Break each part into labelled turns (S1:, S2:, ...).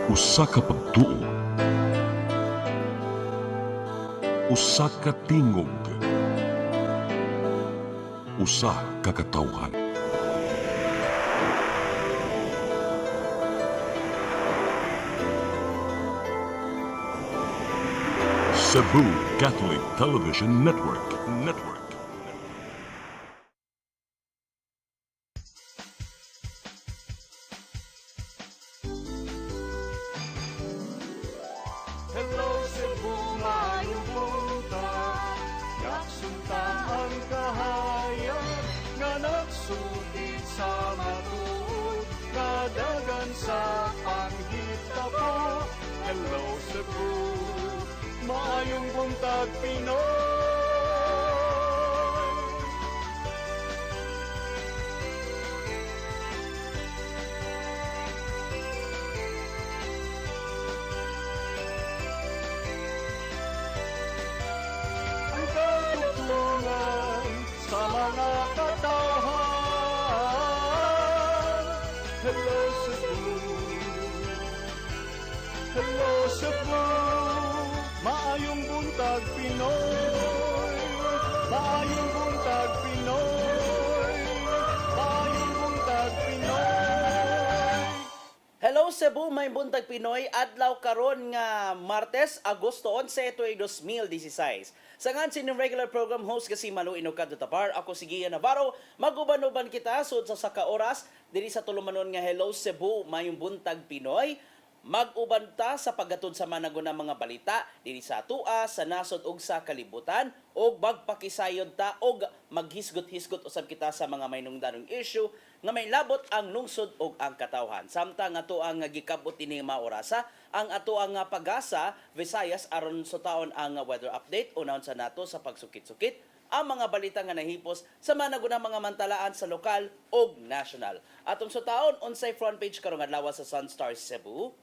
S1: Usa ka pagtuo, usa ka tingog, usa ka katawhan. Cebu Catholic Television Network.
S2: Hello Cebu, maayong buntag. Nagsunta ang kahayan nga nagsulit sa matuod, kadagan sa panghita po. Hello Cebu, maayong buntag Pinoy. Ang katutulungan sa mga katawhan. Hello Cebu, hello Cebu, maayong buntag Pinoy, maayong buntag Pinoy, maayong buntag Pinoy.
S3: Hello Cebu, may buntag Pinoy, adlaw karon nga Martes, Agosto 11, 2016. Sa ngan sining regular program host kasi Malu Inocado Tapar, ako si Gian Navarro. Maguban-uban kita sud sa saka oras diri sa tulumanon nga Hello Cebu, may buntag Pinoy. Mag-uban ta sa paggatod sa managon mga balita diri sa atua, sa nasod ug sa kalibutan, og magpakisayod ta og maghisgot-hisgot usab kita sa mga maynungdanong issue nga may labot ang lungsod ug ang katawhan. Samtang ato ang gikabot ini nga orasa, ang ato ang pag-asa Visayas aron sa taon ang weather update unahon sa nato sa pagsukit-sukit ang mga balita nga nahipos sa managunang mga mantalaan sa lokal ug national. Atong sa taon unsay front page karong adlaw sa Sunstar Cebu.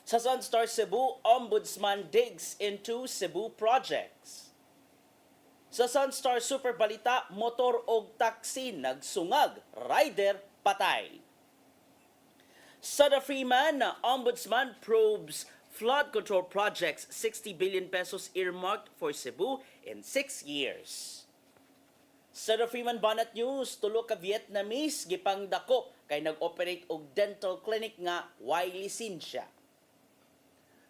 S3: Sa Sunstar Cebu, Ombudsman digs into Cebu projects. Sa Sunstar Super Balita, motor og taxi nagsungag, rider patay. Sa The Freeman, Ombudsman probes flood control projects, 60 billion pesos earmarked for Cebu in 6 years. Sa The Freeman Bonnet News, tulo ka Vietnamese gipangdako kay nag-operate og dental clinic nga way lisensya.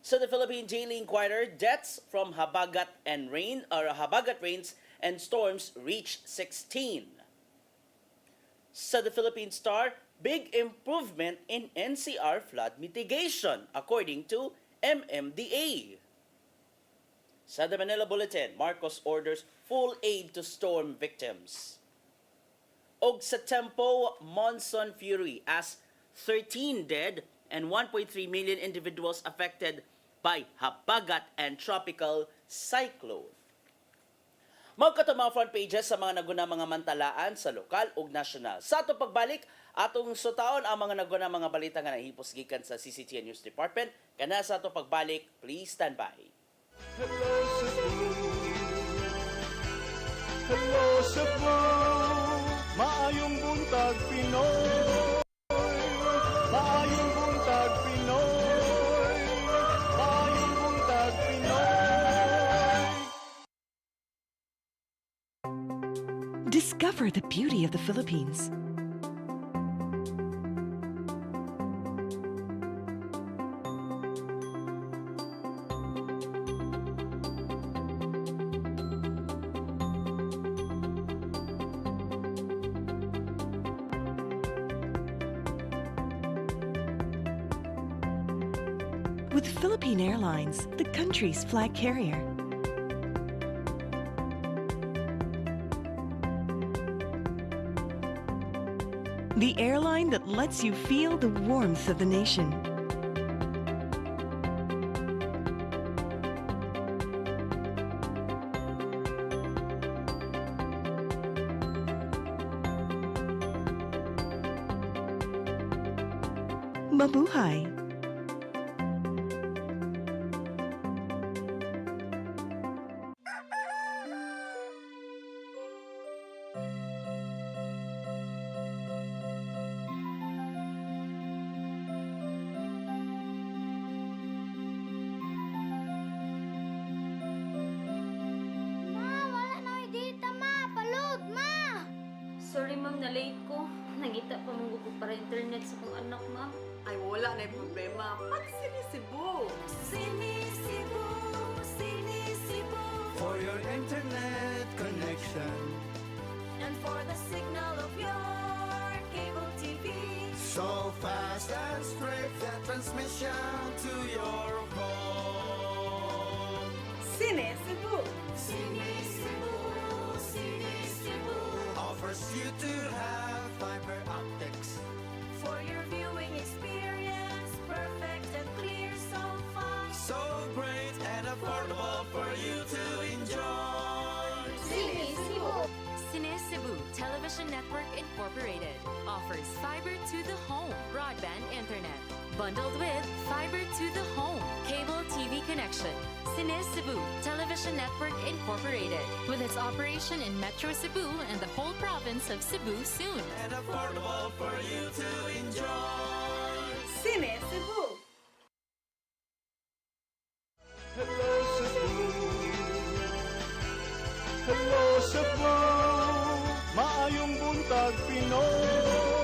S3: Sa the Philippine Daily Inquirer, deaths from habagat rains and storms reach 16. Sa the Philippine Star, big improvement in NCR flood mitigation according to MMDA. Sa the Manila Bulletin, Marcos orders full aid to storm victims. Og sa Tempo, monsoon fury as 13 dead and 1.3 million individuals affected by habagat and tropical cyclone. Magkatong mga front pages sa mga naguna mga mantalaan sa lokal ug nasyonal. Sa atong pagbalik, atong sutaon ang mga naguna mga balita nga nahipos gikan sa CCTN News Department. Kana sa atong pagbalik, please stand by.
S2: Hello Cebu, hello Cebu, maayong buntag Pinoy, maayong buntag Pinoy, maayong buntag Pinoy.
S4: Discover the beauty of the Philippines. With Philippine Airlines, the country's flag carrier. The airline that lets you feel the warmth of the nation. Mabuhay!
S5: makita pa mong gusto para internet sa kong anak, ma'am.
S6: Ay, wala na yung problema. Pag-sinisibo.
S7: Sinisibo, sinisibo.
S8: For your internet connection.
S7: And for the signal of your cable TV.
S8: So fast and straight, the transmission to your phone.
S6: Sinisibo.
S7: Sinisibo, sinisibo.
S8: Offers you to have fiber optics.
S7: For your viewing experience, perfect and clear, so fast.
S8: So great and affordable for you to enjoy.
S7: Sinisibo.
S9: Cine Cebu Television Network Incorporated offers fiber to the home broadband internet bundled with fiber to the home cable TV connection. Cine Cebu Television Network Incorporated with its operation in Metro Cebu and the whole province of Cebu soon.
S8: And affordable for you to enjoy.
S6: Sinisibo.
S2: Hello Cebu, hello Cebu, maayong buntag Pinoy,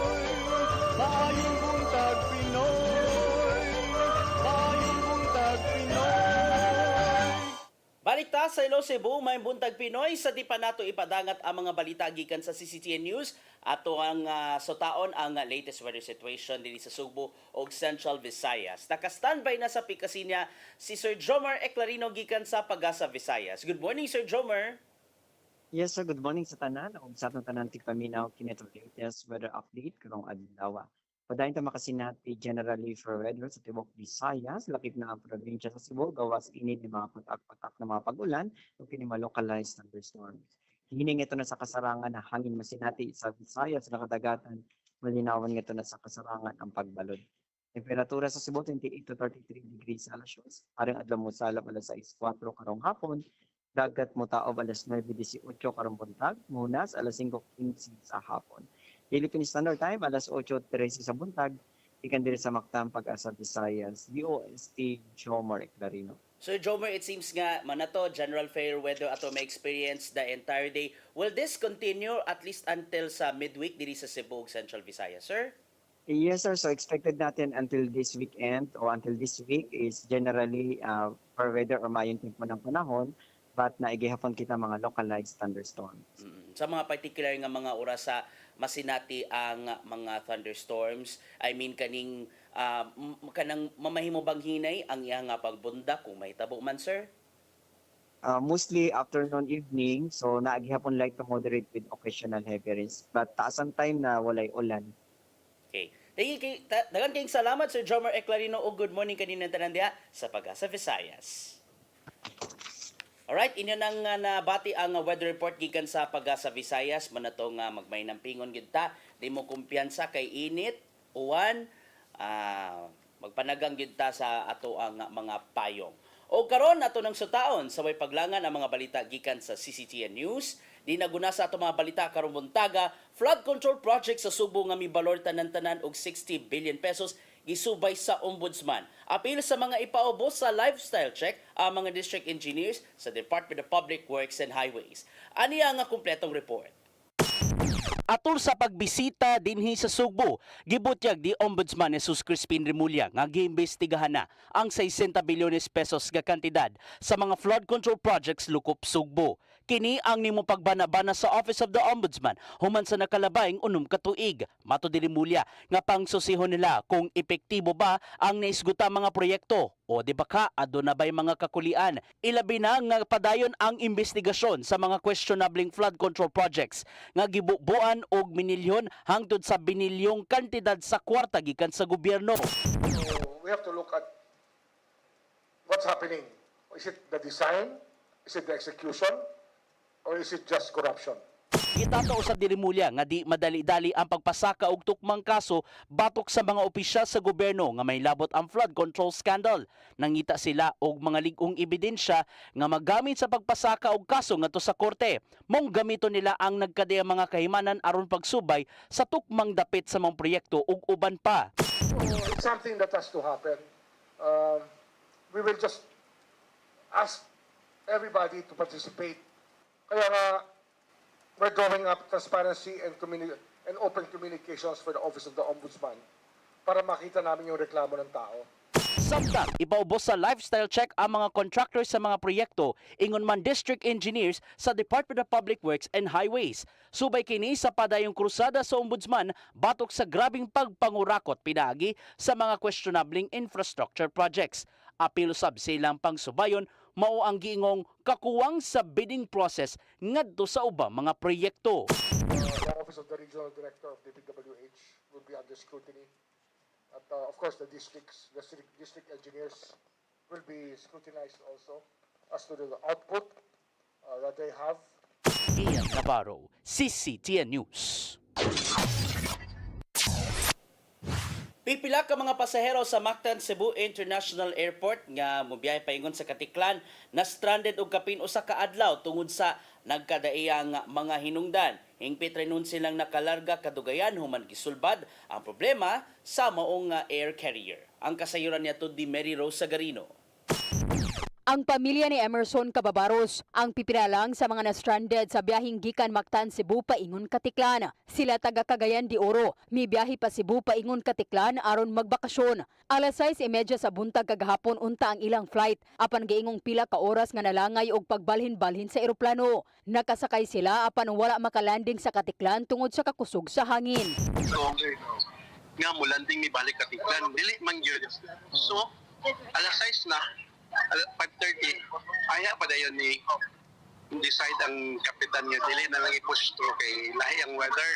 S2: maayong buntag Pinoy, maayong buntag Pinoy.
S3: Balik ta sa Hello Cebu, may buntag Pinoy. Sa di pa nato ipadangat ang mga balita gikan sa CCTN News. Ato ang sotaon ang latest weather situation dili sa Subo ug Central Visayas. Naka-standby na sa pikasinya si Sir Jomar Eclarino gikan sa Pagasa Visayas. Good morning, Sir Jomar.
S10: Yes, sir. Good morning sa tanan. Ug sa atong tanan tigpaminaw kineto latest weather update karong adlaw. Padayon ta makasinati generally for weather sa tibok Visayas, lakip na ang probinsya sa Cebu, gawas init ni mga patak-patak na mga pag-ulan o kini mga localized thunderstorms. Hining ito na sa kasarangan na hangin masinati sa Visayas na kadagatan, malinawan ito na sa kasarangan ang pagbalod. Temperatura sa Cebu 28 to 33 degrees Celsius. Parang adlaw mo sa alas 6:04 karong hapon. Dagat mo taob alas 9:18 karong buntag, munas alas 5:15 sa hapon. Philippine Standard Time alas 8:13 sa buntag. Ikan diri sa Mactan Pag-asa Visayas. DOST Jomar Eclarino.
S3: Sir Jomar, it seems nga manato general fair weather ato may experience the entire day. Will this continue at least until sa midweek diri sa Cebu ug Central Visayas, sir?
S10: Yes, sir. So expected natin until this weekend or until this week is generally for weather or mayong tempo ng panahon, but naigihapon kita mga localized thunderstorms.
S3: Sa mga particular nga mga oras sa masinati ang mga thunderstorms, I mean kaning kanang mamahimo bang hinay ang iya nga pagbunda kung mahitabo man, sir?
S10: Mostly afternoon, evening, so naagihapon light to moderate with occasional heavy rains. But taasan time na walay ulan.
S3: Okay. Dagan kayong salamat, Sir Jomar Eclarino, o good morning kanina tanan diha sa Pag-asa Visayas. Alright, inyo nang nabati ang weather report gikan sa Pag-asa Visayas. Manato nga magmainampingon gid ta, di mo kumpiyansa kay init, uwan, magpanagang gid ta sa ato ang mga payong. O karon ato nang sutaon sa way paglangan ang mga balita gikan sa CCTN News. Di naguna sa ato mga balita karong buntaga, flood control project sa Subo nga mibalor tanan-tanan og 60 billion pesos gisubay sa ombudsman. Apil sa mga ipaubos sa lifestyle check ang mga district engineers sa Department of Public Works and Highways. Aniya nga kumpletong report. Atol sa pagbisita dinhi sa Sugbo, gibutyag di Ombudsman Jesus Crispin Remulla nga giimbestigahan na ang 60 bilyones pesos nga kantidad sa mga flood control projects lukop Sugbo. Kini ang nimo pagbana-bana sa Office of the Ombudsman human sa nakalabayng 6 ka tuig. Mato di Remulla nga pangsusihon nila kung epektibo ba ang naisguta mga proyekto o di ba ka aduna bay mga kakulian. Ilabi na nga padayon ang investigasyon sa mga questionabling flood control projects nga gibubuan og minilyon hangtod sa binilyong kantidad sa kwarta gikan sa gobyerno.
S11: So we have to look at what's happening. Is it the design? Is it the execution? Or is it just corruption?
S3: Itato sa Remulla nga di madali-dali ang pagpasaka og tukmang kaso batok sa mga opisyal sa gobyerno nga may labot ang flood control scandal. Nangita sila og mga ligong ebidensya nga magamit sa pagpasaka og kaso ngadto sa korte. Mong gamito nila ang nagkadiyang mga kahimanan aron pagsubay sa tukmang dapit sa mga proyekto ug uban pa.
S11: So it's something that has to happen. We will just ask everybody to participate. Kaya nga, we're drawing up transparency and and open communications for the Office of the Ombudsman para makita namin yung reklamo ng tao.
S3: Samtang ipaubos sa lifestyle check ang mga contractors sa mga proyekto ingon man district engineers sa Department of Public Works and Highways. Subay kini sa padayong krusada sa ombudsman batok sa grabing pagpangurakot pinagi sa mga questionabling infrastructure projects. Apilo sab silang pangsubayon mao ang giingong kakuwang sa bidding process ngadto sa ubang mga proyekto.
S11: The Office of the Regional Director of DPWH will be under scrutiny. At of course, the district engineers will be scrutinized also as to the output that they have.
S3: Ian Navarro, CCTN News. Pipila ka mga pasahero sa Mactan Cebu International Airport nga mobiyahe paingon sa Katiklan na stranded og kapin usa ka adlaw tungod sa nagkadaiyang mga hinungdan. Hingpit rin nun silang nakalarga kadugayan human gisulbad ang problema sa maong air carrier. Ang kasayuran niya to di Mary Rose Sagarino.
S12: Ang pamilya ni Emerson Cababaros ang pipiralang sa mga na-stranded sa biyaheng gikan Mactan Cebu paingon Katiklan. Sila taga Cagayan de Oro, mi biyahe pa Cebu paingon Katiklan aron magbakasyon. Alas 6:30 sa buntag kagahapon unta ang ilang flight apan giingong pila ka oras nga nalangay og pagbalhin-balhin sa eroplano. Nakasakay sila apan wala makalanding sa Katiklan tungod sa kakusog sa hangin.
S13: Nga mo landing ni balik Katiklan dili man gyud. So alas 6 na 5:30 aya pa dayon ni decide ang kapitan nga dili na lang i-push through kay lahi ang weather.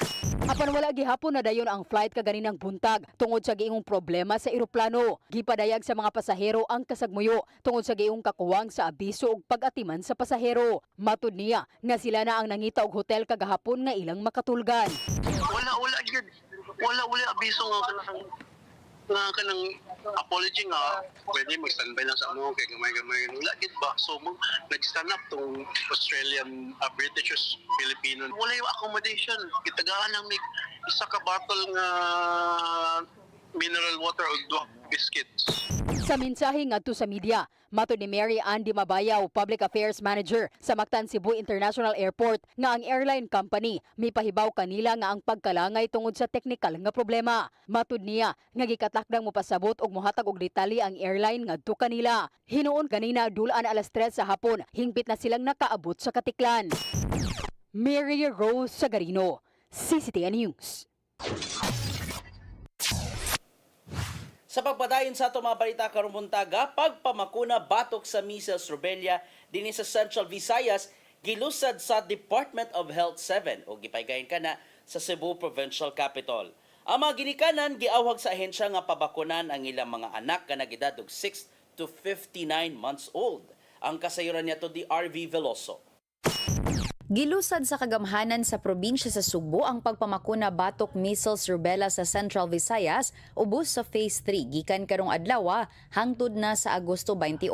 S12: Apan wala gihapon na dayon ang flight kaganinang buntag tungod sa giingong problema sa eroplano. Gipadayag sa mga pasahero ang kasagmuyo tungod sa giingong kakuwang sa abiso ug pag-atiman sa pasahero. Matud niya nga sila na ang nangita og hotel kagahapon nga ilang makatulgan.
S13: Wala gyud. Wala abiso nga kanang apology nga pwede mag-standby lang sa ano kay gamay-gamay lagit ba so nag-stand up tong Australian British Filipino wala yung accommodation kitagaan lang may isa ka bottle nga mineral water o duha biscuits.
S12: Sa mensahe ngadto sa media, matud ni Mary Andy Mabayaw, Public Affairs Manager sa Mactan Cebu International Airport, nga ang airline company mipahibaw kanila nga ang pagkalangay tungod sa teknikal nga problema. Matud niya nga gikatakdang mopasabot og mohatag og detalye ang airline ngadto kanila. Hinuon kanina dulaan alas 3 sa hapon, hingpit na silang nakaabot sa Katiklan. Mary Rose Sagarino, CCTN News.
S3: Sa pagpadayon sa itong mga balita karong buntaga, pagpamakuna batok sa measles rubella dinhi sa Central Visayas gilusad sa Department of Health 7 o gipaygayon kana sa Cebu Provincial Capital. Ang mga ginikanan giawhag sa ahensya nga pabakunan ang ilang mga anak nga nagedad og 6 to 59 months old. Ang kasayuran niya to di RV Veloso.
S14: Gilusad sa kagamhanan sa probinsya sa Subo ang pagpamakuna batok measles rubella sa Central Visayas ubos sa Phase 3 gikan karong adlaw hangtod na sa Agosto 28.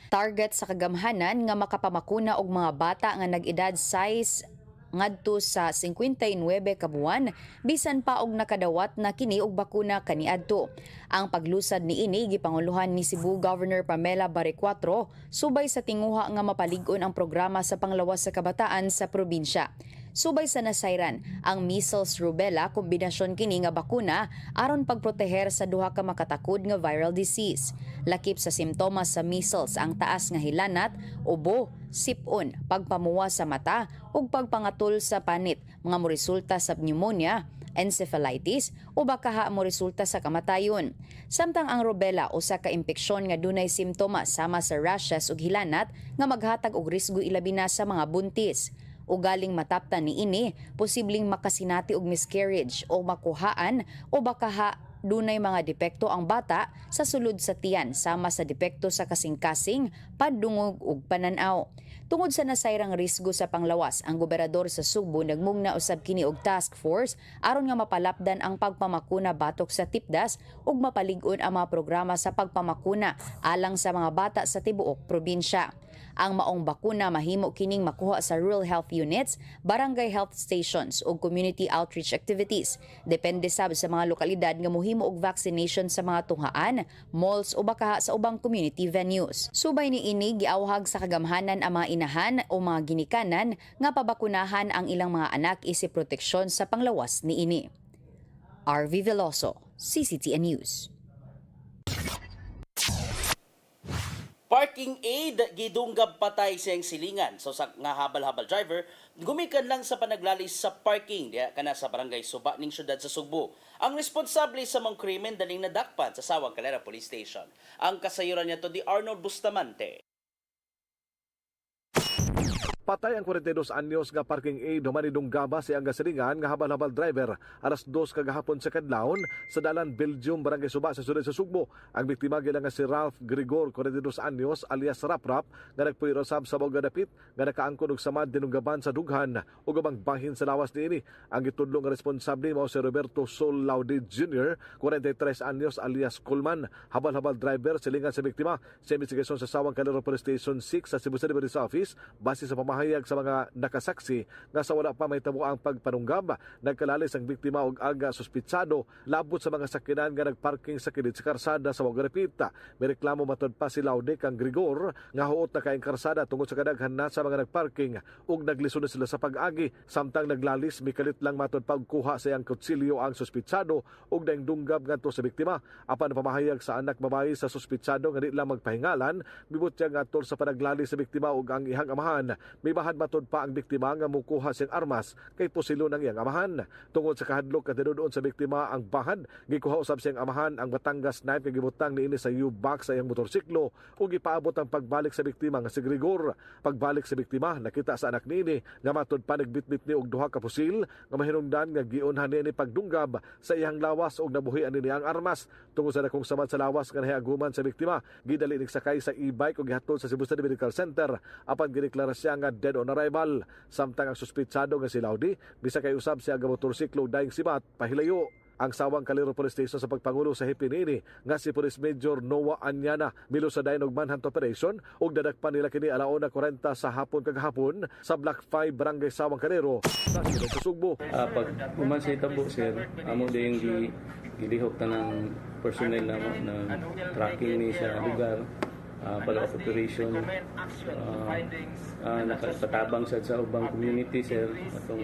S14: Target sa kagamhanan nga makapamakuna og mga bata nga nag-edad size ngadto sa 59 ka buwan bisan pa og nakadawat na kini og bakuna kaniadto. Ang paglusad niini gipanguluhan ni Cebu Governor Pamela Barrecuatro subay sa tinguha nga mapalig-on ang programa sa panglawas sa kabataan sa probinsya. Subay sa nasayran, ang measles rubella kombinasyon kini nga bakuna aron pagproteher sa duha ka makatakod nga viral disease. Lakip sa simptomas sa measles ang taas nga hilanat, ubo, sipon, pagpamuwa sa mata ug pagpangatol sa panit, mga moresulta sa pneumonia, encephalitis o baka moresulta sa kamatayon. Samtang ang rubella usa ka impeksyon nga dunay simptomas sama sa rashes ug hilanat nga maghatag og risgo ilabi na sa mga buntis. Ugaling mataptan niini, posibleng makasinati og miscarriage o makuhaan o baka dunay mga depekto ang bata sa sulod sa tiyan sama sa depekto sa kasing-kasing, padungog ug pananaw. Tungod sa nasayrang risgo sa panglawas, ang gobernador sa Subo nagmugna usab kini og task force aron nga mapalapdan ang pagpamakuna batok sa tipdas ug mapalig-on ang mga programa sa pagpamakuna alang sa mga bata sa tibuok probinsya. Ang maong bakuna mahimo kining makuha sa rural health units, barangay health stations ug community outreach activities. Depende sab sa mga lokalidad nga mohimo og vaccination sa mga tunghaan, malls o baka sa ubang community venues. Subay ni ini giawhag sa kagamhanan ang mga inahan o mga ginikanan nga pabakunahan ang ilang mga anak isip proteksyon sa panglawas ni ini. RV Veloso, CCTN News.
S3: Parking aid gidunggab patay siyang silingan. So sa nga habal-habal driver, gumikan lang sa panaglalis sa parking diya kana sa barangay Suba ning syudad sa Sugbo. Ang responsable sa mga krimen daling nadakpan sa Sawang Calera Police Station. Ang kasayuran niya to di Arnold Bustamante.
S15: Patay ang 42 anyos nga parking aid human idunggaba sa ang gasilingan nga habal-habal driver alas 2 kagahapon sa kadlawon sa dalan Belgium barangay Suba sa syudad sa Sugbo. Ang biktima gila nga si Ralph Grigor 42 anyos alias Rap-Rap nga nagpuirosab sa mga dapit nga nakaangkon og samad dinunggaban sa dughan ug ubang bahin sa lawas niini. Ang gitudlo nga responsable mao si Roberto Sol Laude Jr. 43 anyos alias Coleman, habal-habal driver silingan sa biktima sa investigasyon sa Sawang Calera Police Station 6 sa Cebu City Police Office base sa pamahayag sa mga nakasaksi nga sa wala pa may tabo ang pagpanunggab, nagkalalis ang biktima og aga suspitsado labot sa mga sakinan nga nagparking sa kilid sa karsada sa Wagarepita. May reklamo matod pa si Laude kang Grigor nga huot na kaing karsada tungod sa kadaghan na sa mga nagparking ug naglisod sila sa pag-agi. Samtang naglalis mikalit lang matod pa og kuha sa iyang kutsilyo ang suspitsado ug daing dunggab ngadto sa biktima. Apan pamahayag sa anak babae sa suspitsado nga di lang magpahingalan, mibutyag ngadto sa panaglalis sa biktima ug ang ihang amahan. May bahad matod pa ang biktima nga mukuha siyang armas kay posilo ng iyang amahan. Tungod sa kahadlok nga tinuod sa biktima ang bahad, gikuha usab siyang amahan ang Batangas knife nga gibutang niini sa U-box sa iyang motorsiklo ug gipaabot ang pagbalik sa biktima nga si Grigor. Pagbalik sa biktima nakita sa anak niini nga matod pa nagbitbit ni og duha ka pusil nga mahinungdan nga giunhan niini pagdunggab sa iyang lawas ug nabuhian niini ang armas. Tungod sa dakong samad sa lawas nga nahiaguman sa biktima, gidali ning sakay sa e-bike ug gihatod sa Cebu City Medical Center apan gideklara siya nga dead on arrival. Samtang ang suspitsado nga si Laude bisa kay usab siya nga motorsiklo daing sibat pahilayo. Ang Sawang Calera Police Station sa pagpangulo sa hipinini nga si Police Major Noah Anyana milo sa dayon og manhunt operation ug dadakpan nila kini alauna 40 sa hapon kagahapon sa Block 5 Barangay Sawang Calero sa syudad sa Sugbo.
S16: Pag uman sa itabo sir, amo din gilihok tanang personnel na tracking ni sa lugar. Follow-up operation, nakatabang sa ubang community sir, atong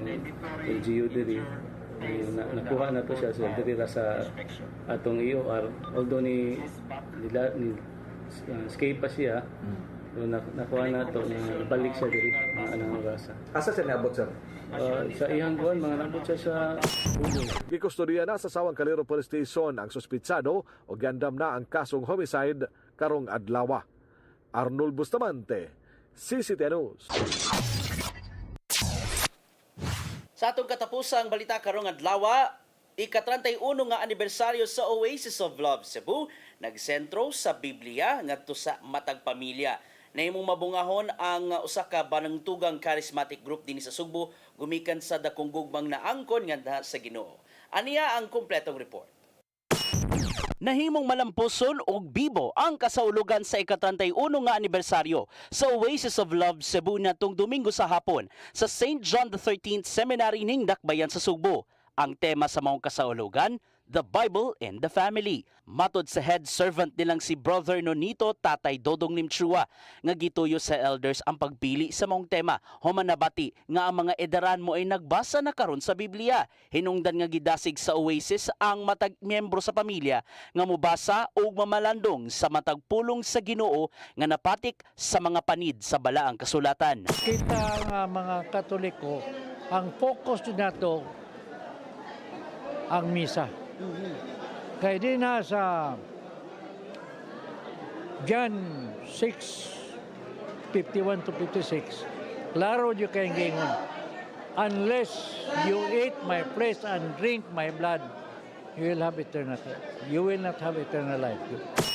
S16: LGU diri. Nakuha na to siya sir diri sa atong EOR, although ni escape pa siya. So, nakuha na to na balik siya diri ang anang rasa.
S15: Asa siya naabot sir?
S16: Sa iyang kuan mga nabot siya sa
S15: gikustodiya na sa Sawang Calera Police Station ang suspitsado o giandam na ang kasong homicide karong adlaw. Arnold Bustamante, CCTN News.
S3: Sa atong katapusang balita karong adlaw, ika-31 nga anibersaryo sa Oasis of Love Cebu nagsentro sa Biblia ngadto sa matag pamilya. Nahimong mabungahon ang usa ka banangtugang charismatic group dinhi sa Sugbo gumikan sa dakong gugmang na angkon nga sa Ginoo. Aniya ang kompletong report. Nahimong malampuson og bibo ang kasaulugan sa ika-31 nga anibersaryo sa Oasis of Love Cebu natong Domingo sa hapon sa St. John the 13th Seminary ning Dakbayan sa Sugbo. Ang tema sa maong kasaulugan, The Bible and the Family. Matod sa head servant nilang si Brother Nonito Tatay Dodong Nimchua nga gituyo sa elders ang pagpili sa maong tema. Human nabati nga ang mga edaran mo ay nagbasa na karon sa Biblia. Hinungdan nga gidasig sa Oasis ang matag miyembro sa pamilya nga mubasa o mamalandong sa matag pulong sa Ginoo nga napatik sa mga panid sa balaang kasulatan.
S17: Kita nga mga Katoliko, ang focus nato ang misa. Kaya din na sa John 6:51 to 56, klaro yung kayong gingon, unless you eat my flesh and drink my blood, you will have eternity. You will not have eternal life.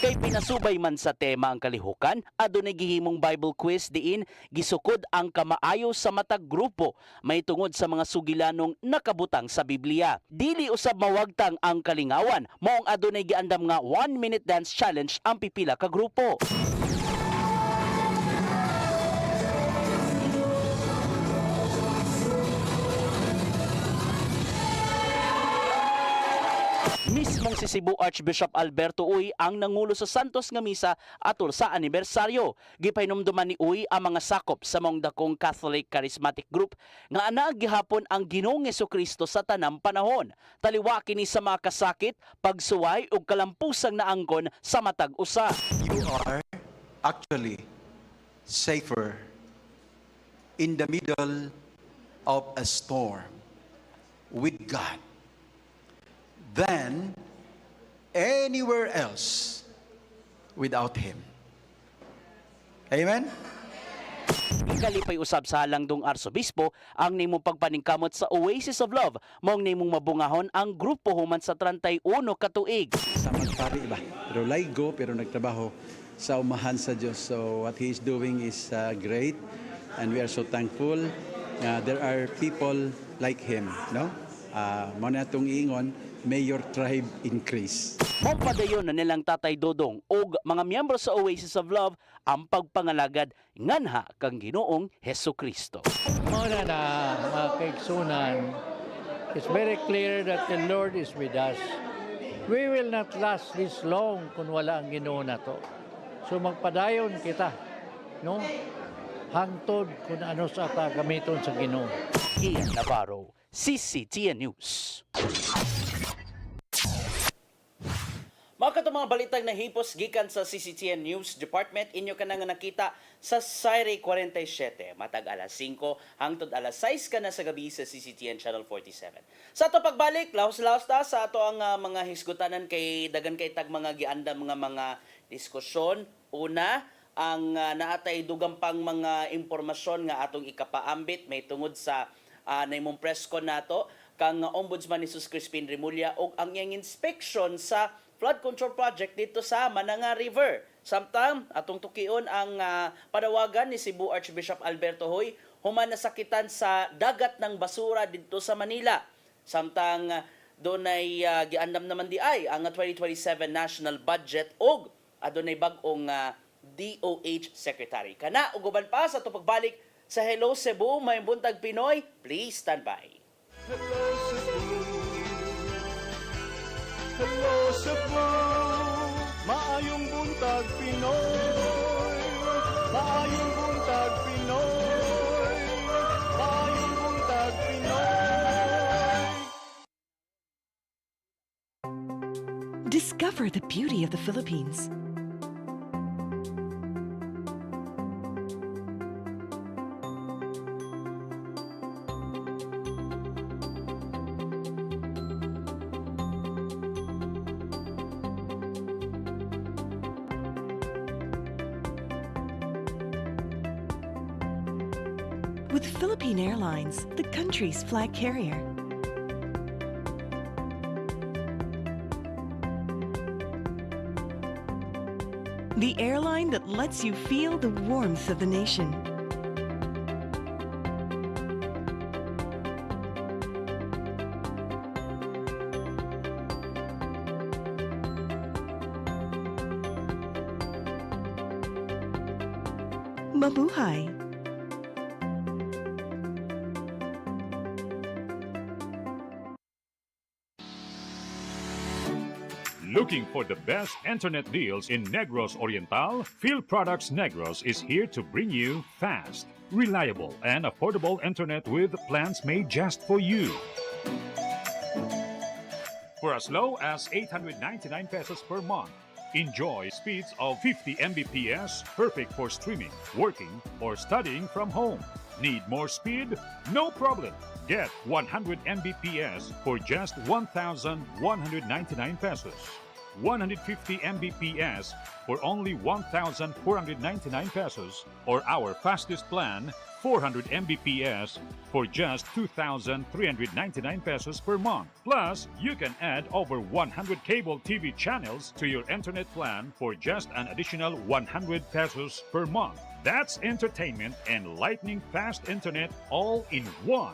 S3: Kay pinasubay man sa tema ang kalihukan, adunay gihimong Bible quiz diin gisukod ang kamaayo sa matag grupo may tungod sa mga sugilanong nakabutang sa Biblia. Dili usab mawagtang ang kalingawan, maong adunay giandam nga 1-minute dance challenge ang pipila ka grupo. Mismong si Cebu Archbishop Alberto Uy ang nangulo sa Santos nga misa atol sa anibersaryo. Gipahinumduman ni Uy ang mga sakop sa mong dakong Catholic Charismatic Group nga ana gihapon ang Ginoong Jesucristo sa tanang panahon. Taliwa kini sa mga kasakit, pagsuway ug kalampusang naangkon sa matag usa.
S18: You are actually safer in the middle of a storm with God than anywhere else without Him. Amen?
S3: Kalipay usab sa Halangdong Arsobispo ang nimong pagpaningkamot sa Oasis of Love mong nimong mabungahon ang grupo human sa 31 ka tuig.
S19: Sa magpari ba? Pero laigo pero nagtrabaho sa umahan sa Diyos. So what He is doing is great and we are so thankful. There are people like him, no? Muna itong iingon, may your tribe increase.
S3: Mong padayon na nilang Tatay Dodong og mga miyembro sa Oasis of Love ang pagpangalagad nganha kang Ginoong Hesukristo.
S17: Muna na mga kaigsunan, it's very clear that the Lord is with us. We will not last this long kung wala ang Ginoo na to. So magpadayon kita, no? Hangtod kung ano sa gamiton sa Ginoo.
S3: Ian Navarro, CCTN News. Mga katong mga balitang nahipos gikan sa CCTN News Department, inyo ka na nga nakita sa Saire 47. Matag alas 5 hangtod alas 6 ka na sa gabi sa CCTN Channel 47. Sa ato pagbalik, lahos-lahos ta sa ato ang mga hisgutanan kay dagan kay tag mga gianda mga diskusyon. Una, ang naatay dugang pang mga impormasyon nga atong ikapaambit may tungod sa naimong press con nato kang Ombudsman ni Sus Crispin Remulla og ang iyang inspection sa flood control project dito sa Mananga River. Samtang atong tukion ang panawagan ni Cebu Archbishop Alberto Huy human nasakitan sa dagat ng basura dito sa Manila. Samtang dunay giandam naman di ay ang 2027 national budget og adunay bag-ong DOH Secretary. Kana ug uban pa sa ato pagbalik sa Hello Cebu, may buntag Pinoy. Please stand by.
S2: Hello Cebu, hello Cebu, maayong buntag Pinoy, maayong buntag Pinoy, maayong buntag Pinoy.
S4: Discover the beauty of the Philippines. With Philippine Airlines, the country's flag carrier. The airline that lets you feel the warmth of the nation. Mabuhay!
S20: Looking for the best internet deals in Negros Oriental? Field Products Negros is here to bring you fast, reliable, and affordable internet with plans made just for you. For as low as 899 pesos per month, enjoy speeds of 50 Mbps, perfect for streaming, working, or studying from home. Need more speed? No problem. Get 100 Mbps for just 1,199 pesos. 150 Mbps for only 1,499 pesos, or our fastest plan, 400 Mbps for just 2,399 pesos per month. Plus, you can add over 100 cable TV channels to your internet plan for just an additional 100 pesos per month. That's entertainment and lightning fast internet all in one.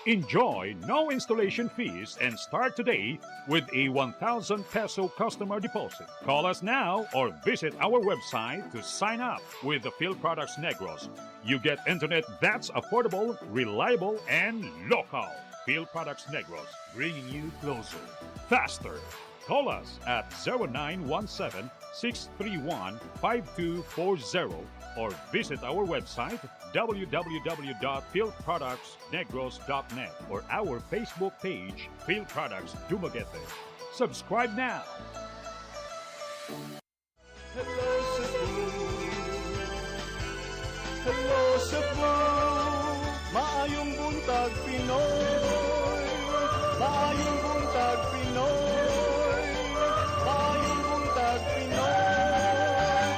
S20: Enjoy no installation fees and start today with a 1,000 peso customer deposit. Call us now or visit our website to sign up with the Field Products Negros. You get internet that's affordable, reliable, and local. Phil Products Negros, bringing you closer, faster. Call us at 0917-631-5240 or visit our website www.philproductsnegros.net or our Facebook page, Phil Products Dumaguete. Subscribe now.
S2: Hello Cebu, hello Cebu, maayong buntag Pinoy, maayong buntag Pinoy, maayong buntag Pinoy.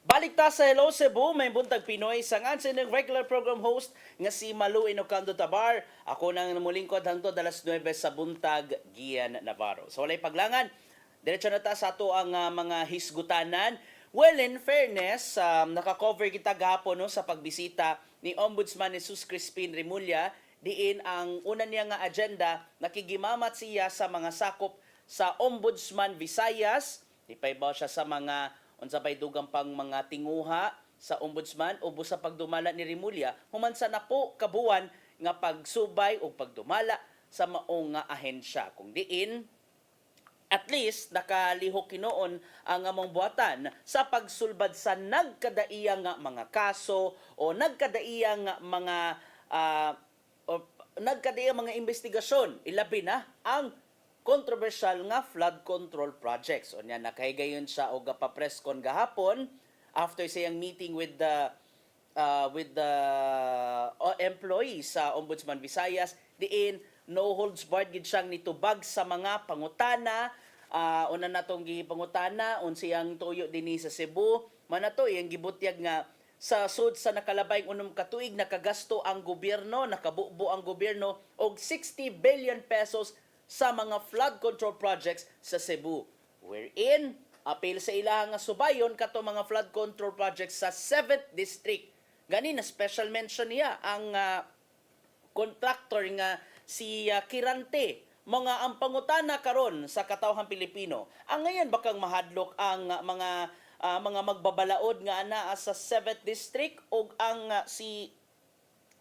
S3: Balik ta sa Hello Cebu, may buntag Pinoy sa ngansin ng regular program host nga si Malu Inocando Tabar. Ako nang namulingkod hangtod alas 9 sa buntag, Gian Navarro. So walay paglangan, diretso na ta sa ato ang mga hisgutanan. Well, in fairness, naka-cover kita gahapon no, sa pagbisita ni Ombudsman Jesus Crispin Remulla, diin ang una niya nga agenda, nakigimamat siya sa mga sakop sa Ombudsman Visayas, ipaibaw siya sa mga unsabay dugang pang mga tinguha sa Ombudsman ubos sa pagdumala ni Remulla, humansa na po kabuan nga pagsubay o pagdumala sa maong nga ahensya. Kung diin, at least nakalihok kinoon ang among buhatan sa pagsulbad sa nagkadaiyang nga mga kaso o nagkadaiyang nga mga nagkadaiyang mga investigasyon, ilabi na ang controversial nga flood control projects. O niya nakahigayon siya og pa-press con gahapon after siyang meeting with the employees sa Ombudsman Visayas, diin no holds barred gid siyang nitubag sa mga pangutana. Una natong gipangutana unsiyang tuyo dinhi sa Cebu, manato iyang gibutyag nga sa sud sa nakalabayng unom ka tuig nakagasto ang gobyerno, nakabubo ang gobyerno og 60 billion pesos sa mga flood control projects sa Cebu. Wherein apil sa ilang nga subayon kato mga flood control projects sa 7th district. Gani na special mention niya ang contractor nga si Kirante, mga ang pangutana karon sa katawhan Pilipino. Ang ngayon bakang mahadlok ang mga magbabalaod nga ana sa 7th district ug ang si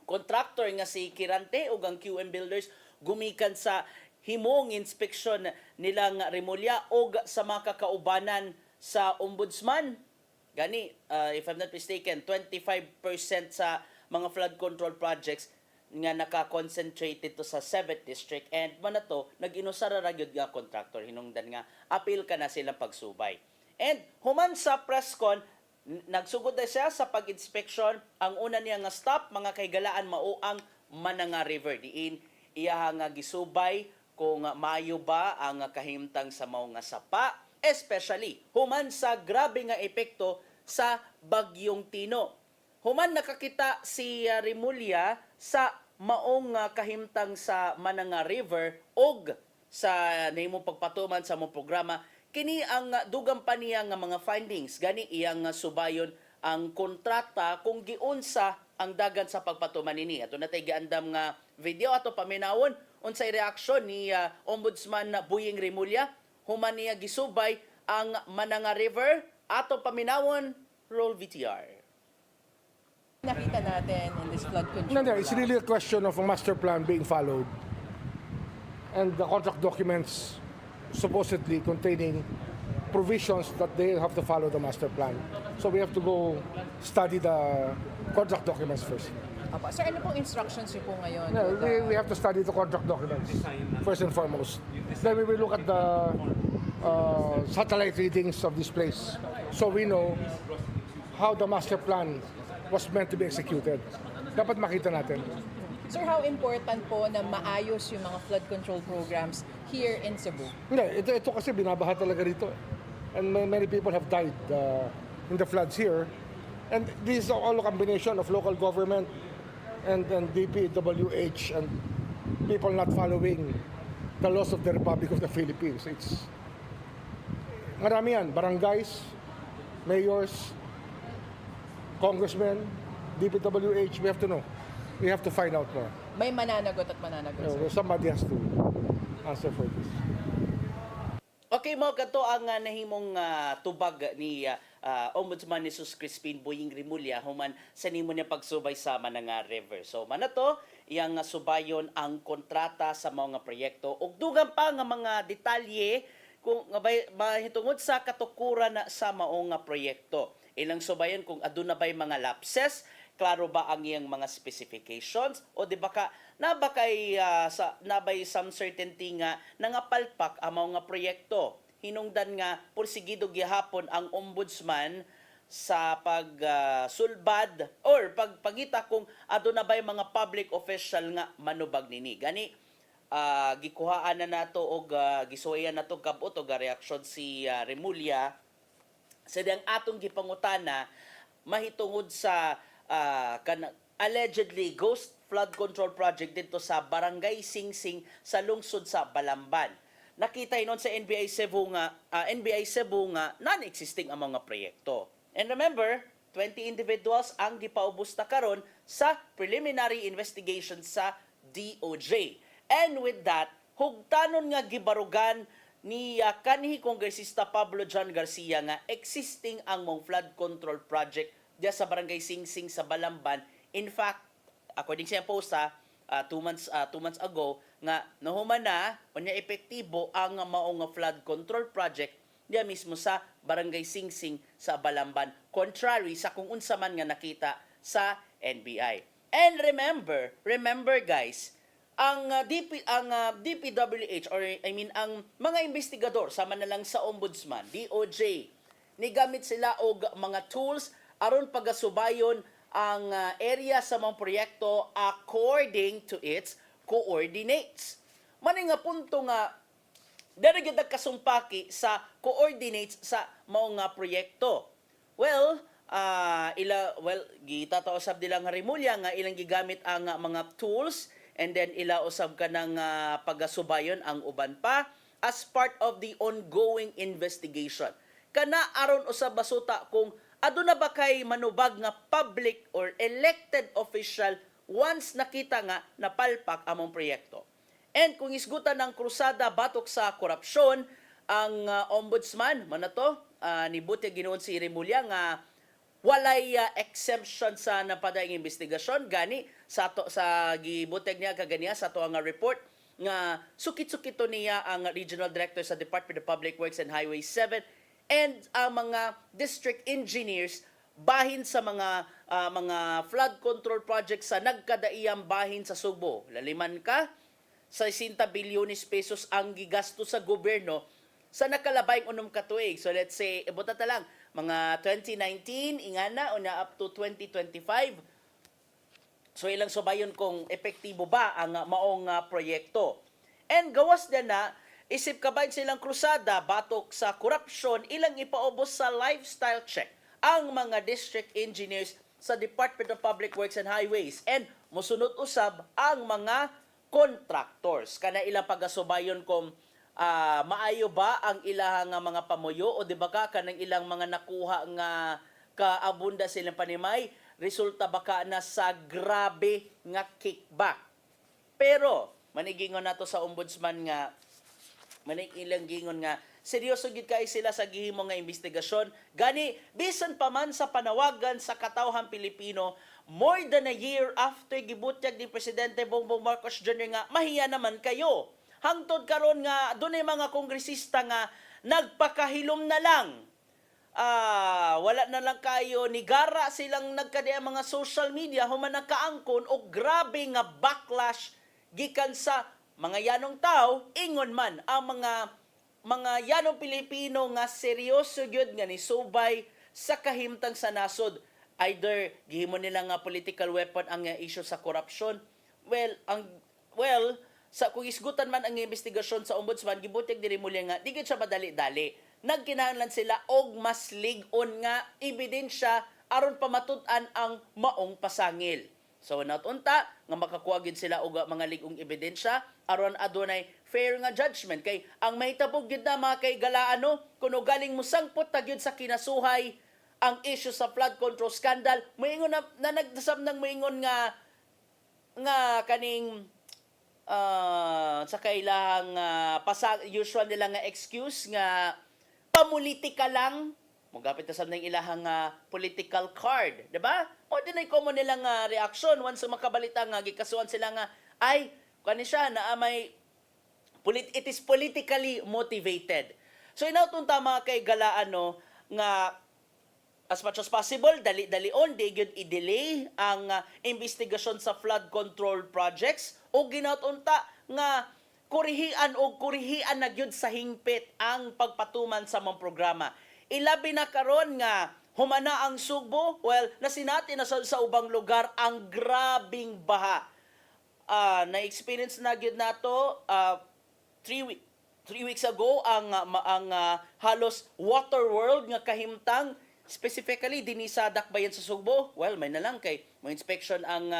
S3: contractor nga si Kirante ug ang QM Builders gumikan sa himong inspeksyon nilang Remulla ug sa mga kakaubanan sa Ombudsman. Gani, if I'm not mistaken, 25% sa mga flood control projects nga naka-concentrate ito sa 7th district and manato nag-inusara ra gyud nga contractor hinungdan nga apil ka na silang pagsubay. And human sa press con nagsugod na siya sa pag-inspeksyon. Ang una niya nga stop mga kaygalaan mao ang Mananga River, diin iya nga gisubay kung maayo ba ang kahimtang sa mao nga sapa, especially human sa grabe nga epekto sa Bagyong Tino. Human nakakita si Remulla sa maong kahimtang sa Mananga River og sa nahimong pagpatuman sa mong programa, kini ang dugang pa niya nga mga findings. Gani iyang subayon ang kontrata kung giunsa ang dagan sa pagpatuman nini. Ato natay giandam nga video ato paminawon unsay reaksyon ni Ombudsman Buying Remulla human niya gisubay ang Mananga River. Ato paminawon, roll VTR.
S21: Nakita natin in this flood control.
S22: No, it's really a question of a master plan being followed and the contract documents supposedly containing provisions that they have to follow the master plan. So we have to go study the contract documents first.
S21: Apa. Sir, ano pong instructions niyo po ngayon?
S22: No, we have to study the contract documents first and foremost. Then we will look at the satellite readings of this place so we know how the master plan was meant to be executed. Dapat makita natin.
S21: Sir, how important po na maayos yung mga flood control programs here in Cebu?
S22: Hindi, ito kasi binabaha talaga rito. And many people have died in the floods here. And this is all a combination of local government and DPWH and people not following the laws of the Republic of the Philippines. It's marami yan. Barangays, mayors, congressmen, DPWH, we have to know. We have to find out more.
S21: May mananagot at mananagot, sir.
S22: Somebody has to answer for this.
S3: Okay mo, kato ang nahimong tubag ni Ombudsman Jesus Crispin Buying Remulla human sa nimo niya pagsubay sa Mananga River. So manato, iyang nga subayon ang kontrata sa mga proyekto ug dugang pa nga mga detalye kung nga mahitungod sa katukuran na sa mao nga proyekto. Ilang subayon kung aduna bay mga lapses, klaro ba ang iyang mga specifications o di ba ka nabakay nabay some certainty nga nangapalpak ang mga nga proyekto. Hinungdan nga pursigido gihapon ang ombudsman sa pagsulbad or pagpangita kung aduna bay mga public official nga manubag nini. Gani gikuhaan na nato og gisuwayan nato kabut og reaksyon si Remulla sa diyang atong gipangutana mahitungod sa allegedly ghost flood control project dito sa Barangay Singsing sa lungsod sa Balamban. Nakita inon sa NBI Cebu nga non-existing ang mga proyekto. And remember, 20 individuals ang gipaubos na karon sa preliminary investigation sa DOJ. And with that, hugtanon nga gibarugan ni kanhi Kongresista Pablo John Garcia nga existing ang mong flood control project diya sa Barangay Singsing sa Balamban. In fact, according sa post 2 months ago nga nahuman na unya epektibo ang mao nga flood control project diya mismo sa Barangay Singsing sa Balamban, contrary sa kung unsa man nga nakita sa NBI. And remember guys, ang DPWH or ang mga investigador sama na lang sa ombudsman, DOJ, nigamit sila og mga tools aron pagasubayon ang area sa mga proyekto according to its coordinates. Mani nga punto nga dere gyud kasumpaki sa coordinates sa mao nga proyekto. Well, gitataw usab nila nga Remulla nga ilang gigamit ang mga tools and then ila usab ka ng pagasubayon ang uban pa as part of the ongoing investigation. Kana aron usab basuta kung aduna ba kay manubag nga public or elected official once nakita nga napalpak among proyekto. And kung isgutan ng krusada batok sa korupsyon, ang ombudsman, ni Buti ginoon si Remulla nga walay exemption sa napadayang investigasyon. Gani, sa gibuteg niya kaganiya sa to nga report, nga sukit-sukito niya ang Regional Director sa Department of Public Works and Highway 7 and ang mga district engineers bahin sa mga flood control projects sa nagkadaiyang bahin sa Subo. Laliman ka, 60 bilyones pesos ang gigasto sa gobyerno sa nakalabayng unom ka tuig. So let's say, ibuta ta lang, mga 2019, ingana, una up to 2025. So ilang subayon kung epektibo ba ang maong proyekto. And gawas na isip kabayan silang krusada batok sa korupsyon, ilang ipaubos sa lifestyle check ang mga district engineers sa Department of Public Works and Highways. And musunod usab ang mga contractors. Kana ilang pagasubayon kung maayo ba ang ilang mga pamuyo o di ba ka kanang ilang mga nakuha nga kaabunda silang panimay, resulta ba ka na sa grabe nga kickback. Pero manigingon nato sa ombudsman nga ilang gingon nga seryoso gid kay sila sa gihimo nga investigasyon. Gani bisan pa man sa panawagan sa katawhan Pilipino more than a year after gibutyag ni Presidente Bongbong Marcos Jr. nga mahiya naman kayo. Hangtod karon nga dunay mga kongresista nga nagpakahilom na lang. Wala na lang kayo nigara silang nagkadiya mga social media human nagkaangkon og grabe nga backlash gikan sa mga yanong tao ingon man ang mga yanong Pilipino nga seryoso gyud nga ni subay sa kahimtang sa nasod. Either gihimo nila nga political weapon ang issue sa corruption. Sa kung isgutan man ang investigasyon sa ombudsman, gibutyag diri muli nga di gid siya madali-dali. Nagkinahanglan sila og mas lig-on nga ebidensya aron pamatud-an ang maong pasangil. So natunta nga makakuha gid sila og mga lig-ong ebidensya aron adunay fair nga judgment kay ang mahitabog gid na mga kay galaano kuno galing musangpot ta gyud sa kinasuhay ang issue sa flood control scandal, moingon na nagdasab nang moingon nga kaning sa kailang usual nila nga excuse nga pamulitika lang Mogapit na sa ng ilahang political card, 'di ba? O dinay common nilang reaction once makabalita nga gikasuhan sila nga ay kani siya na may it is politically motivated. So inautong tama kay galaan no nga as much as possible dali-dalion di gyud i-delay ang investigasyon sa flood control projects o ginautunta nga kurihian na gyud sa hingpit ang pagpatuman sa mga programa. Ilabi na karon nga humana ang Subo, well, nasinati na sa ubang lugar ang grabing baha. Na-experience na gyud nato 3 weeks ago ang halos water world nga kahimtang specifically dinhi sa Dakbayan sa Subo. Well, may na lang kay mo inspection ang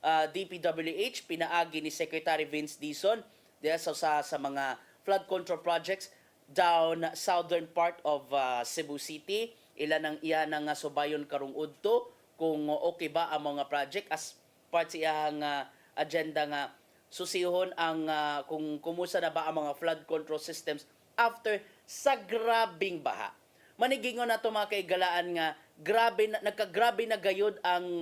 S3: DPWH pinaagi ni Secretary Vince Dizon diya sa mga flood control projects down southern part of Cebu City. Ilan ang iya nga subayon karong udto kung okay ba ang mga project as part sa iyang agenda nga susihon ang kung kumusta na ba ang mga flood control systems after sa grabing baha. Manigingon nato mga kaigalaan nga nagkagrabe na gayud ang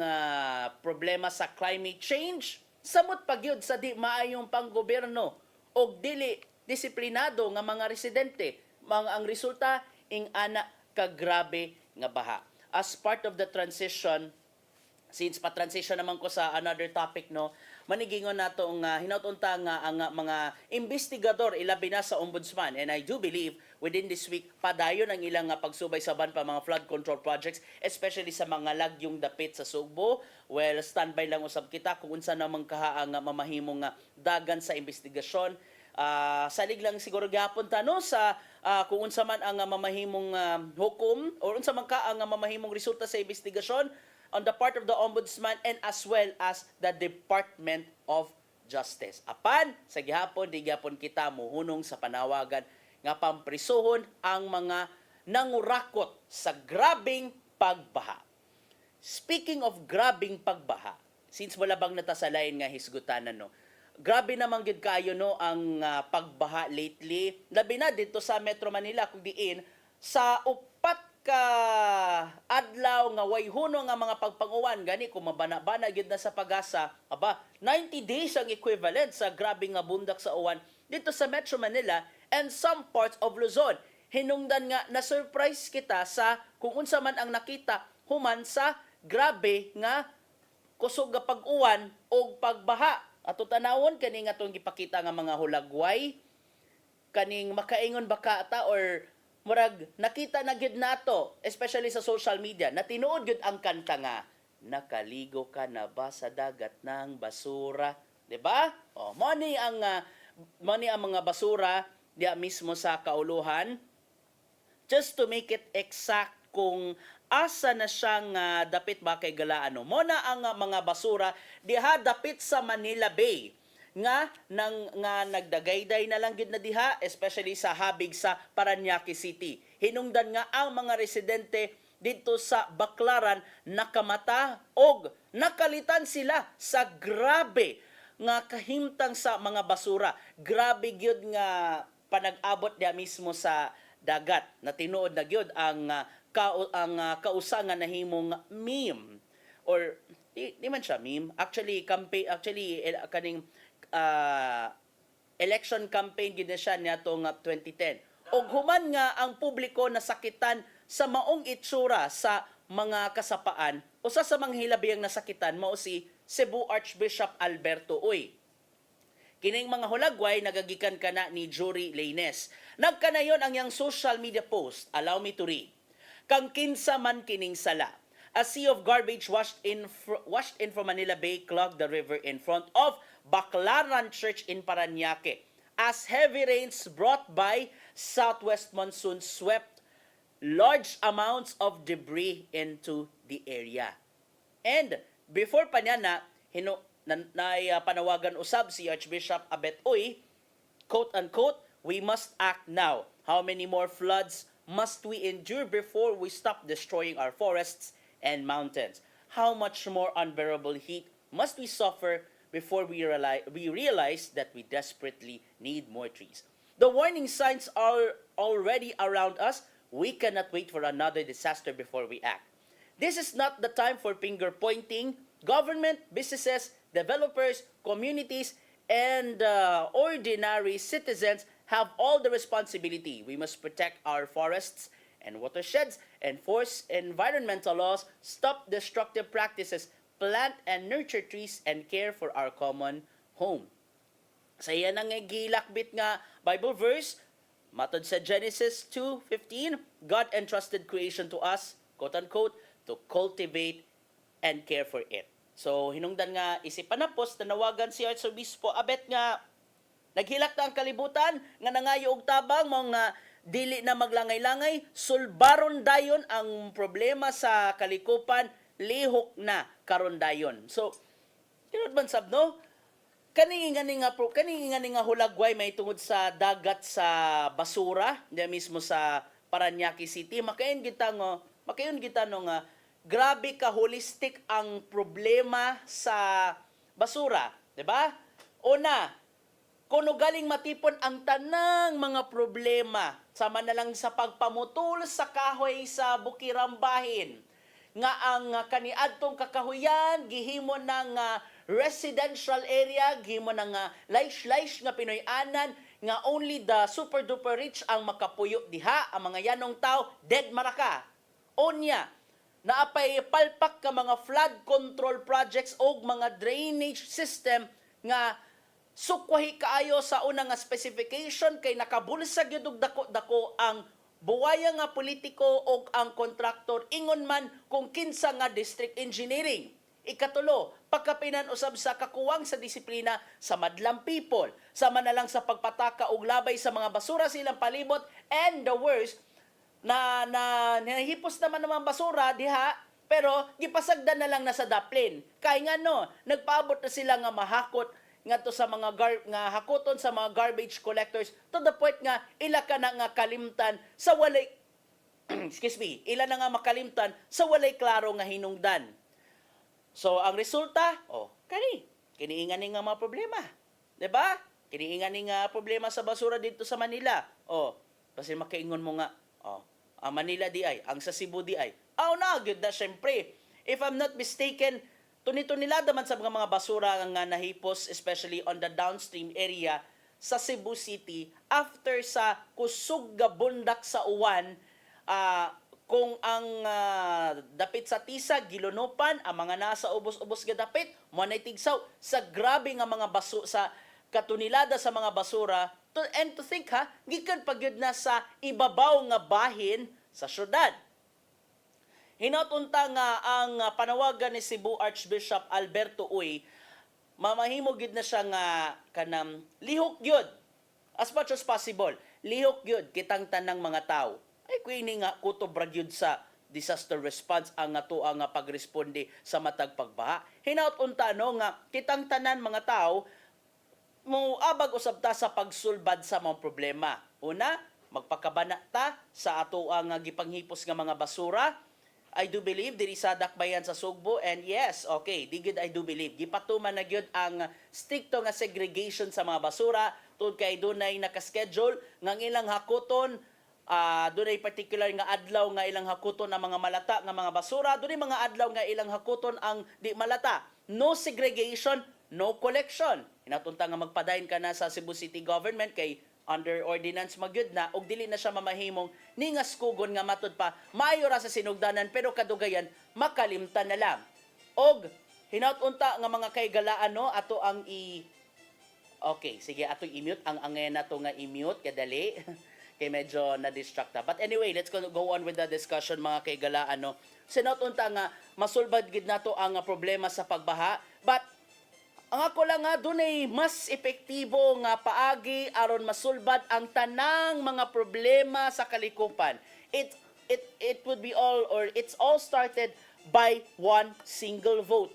S3: problema sa climate change. Samot pagyud sa di maayong panggobyerno og dili disiplinado nga mga residente. Ang resulta ing ana kagrabe nga baha. As part of the transition, since pa-transition naman ko sa another topic, no, manigingon nato nga hinautunta nga ang mga investigador ilabi na sa ombudsman, and I do believe within this week padayon ang ilang pagsubay saban pa mga flood control projects, especially sa mga lagyong dapit sa Subo. Well, standby lang usab kita kung unsa namang kahaang mamahimong dagan sa investigasyon. Salig lang siguro gyapon tano sa kung unsa man ang mamahimong hukom o unsa man ka ang mamahimong resulta sa investigasyon on the part of the ombudsman and as well as the Department of Justice. Apan sa gihapon di gyapon kita mohunong sa panawagan nga pamprisuhon ang mga nangurakot sa grabing pagbaha. Speaking of grabing pagbaha, since wala bang natasalain nga hisgutanan, no, grabe naman gid kayo no ang pagbaha lately. Labi na dito sa Metro Manila kung diin sa upat ka adlaw nga way huno nga mga pagpanguwan gani kung mabana-bana gid na sa pag-asa. 90 days ang equivalent sa grabe nga bundak sa uwan dito sa Metro Manila and some parts of Luzon. Hinungdan nga na surprise kita sa kung unsa man ang nakita human sa grabe nga kusog nga pag-uwan o pagbaha. Ato tanawon kani nga tong gipakita nga mga hulagway kaning makaingon baka ta or murag nakita na gyud nato especially sa social media na tinuod gyud ang kanta nga nakaligo ka na ba sa dagat ng basura, di ba? Mo ni ang mga basura diya mismo sa kauluhan. Just to make it exact kung asa na siyang dapit ba kay galaan. Mo na ang mga basura diha dapit sa Manila Bay nga nagdagayday na lang gid na diha, especially sa habig sa Parañaque City. Hinungdan nga ang mga residente dito sa Baclaran nakamata og nakalitan sila sa grabe nga kahimtang sa mga basura. Grabe gyud nga panag-abot diha mismo sa dagat na tinuod na gyud ang kausangan na himong meme or di man siya meme, actually kaning election campaign gid na siya niadtong 2010 og human nga ang publiko nasakitan sa maong itsura sa mga kasapaan. Usa sa mga hilabiyang nasakitan mao si Cebu Archbishop Alberto Uy. Kining mga hulagway nagagikan kana ni Jory Laines. Nagkanayon ang yang social media post, allow me to read. Kang kinsa man kining sala. A sea of garbage washed in from Manila Bay clogged the river in front of Baclaran Church in Parañaque. As heavy rains brought by southwest monsoon swept large amounts of debris into the area. And before pa niya panawagan usab si Archbishop Abet Uy, quote-unquote, we must act now. How many more floods must we endure before we stop destroying our forests and mountains? How much more unbearable heat must we suffer before we realize that we desperately need more trees? The warning signs are already around us. We cannot wait for another disaster before we act. This is not the time for finger pointing. Government, businesses, developers, communities, and ordinary citizens have all the responsibility. We must protect our forests and watersheds, enforce environmental laws, stop destructive practices, plant and nurture trees, and care for our common home. Sa iyan ang gilakbit nga Bible verse, matod sa Genesis 2:15, God entrusted creation to us, quote-unquote, to cultivate and care for it. So, hinungdan nga isipan na post na nawagan si Arsobispo Abet nga naghilak na ang kalibutan nga nangayo og tabang mga dili na maglangay-langay, sulbaron dayon ang problema sa kalikupan, lihok na karon dayon. So, tinod man sab no? Kani nga hulagway may tungod sa dagat sa basura, diya mismo sa Parañaque City, makayon kita nga grabe ka holistic ang problema sa basura, 'di ba? Una, kuno galing matipon ang tanang mga problema sama na lang sa pagpamutol sa kahoy sa bukirang bahin nga ang kaniadtong kakahuyan gihimo ng residential area, gihimo ng laish-laish nga Pinoy-anan nga only the super duper rich ang makapuyo diha, ang mga yanong tao dead maraka. Onya, naapay palpak ka mga flood control projects o mga drainage system nga sukwahi kaayo sa unang nga specification kay nakabunsag yun og dako-dako ang buwaya nga politiko o ang kontraktor ingon man kung kinsa nga district engineering. Ikatulo, pagkapinan usab sa kakuwang sa disiplina sa madlang people, sama na lang sa pagpataka og labay sa mga basura silang palibot, and the worst, na nahipos naman ng mga basura diha, pero gipasagdan na lang na sa daplin. Kay nga no, nagpaabot na sila nga mahakot ngadto sa mga hakoton sa mga garbage collectors to the point nga ila ka na nga kalimtan sa walay excuse me, ila na nga makalimtan sa walay klaro nga hinungdan. So ang resulta, kiniingan ni nga mga problema. 'Di ba? Kiniingan ni nga problema sa basura dito sa Manila. Kasi makaingon mo nga, ang Manila di ay, ang sa Cebu di ay. Na, good na syempre. If I'm not mistaken, tunito-nilada man sa mga basura nga nahipos, especially on the downstream area sa Cebu City, after sa kusog nga bundak sa uwan, kung ang dapit sa tisa, gilunupan, ang mga nasa ubos-ubos nga dapit, manaytigsaw sa grabe nga mga sa katunilada sa mga basura, and to think gikan pagyud na sa ibabaw nga bahin sa syudad. Hinatunta nga ang panawagan ni Cebu Archbishop Alberto Uy, mamahimo gid na siya nga kanang lihok gyud as much as possible. Lihok gyud kitang tanang mga tao. Ay kuini nga kutob gyud sa disaster response ang ato nga pagresponde sa matag pagbaha. Hinatunta no nga kitang tanan mga tao mo abag usab ta sa pagsulbad sa mga problema. Una, magpakabana ta sa ato ang gipanghipos nga mga basura. I do believe diri sa dakbayan sa Sugbo, and yes, okay, digid I do believe. Gipatuman na gyud ang stricto nga segregation sa mga basura tungod kay dunay naka-schedule nga ilang hakuton, dunay particular nga adlaw nga ilang hakuton ang mga malata nga mga basura, dunay mga adlaw nga ilang hakuton ang di malata. No segregation, no collection. Hinatunta nga magpadayon ka na sa Cebu City Government kay under ordinance magyud na og dili na siya mamahimong ni nga skugon nga matud pa maayo ra sa sinugdanan pero kadugayan makalimtan na lang. Og hinatunta nga mga kaygalaan no ato ang okay, sige ato i-mute ang angena to nga i-mute kadali kay medyo na-distracta. But anyway, let's go on with the discussion mga kaygalaan no. Sinatunta nga masulbad gid nato ang problema sa pagbaha, but ang ako lang nga dunay mas epektibo nga paagi aron masulbad ang tanang mga problema sa kalikupan. It would be all, or it's all started by one single vote.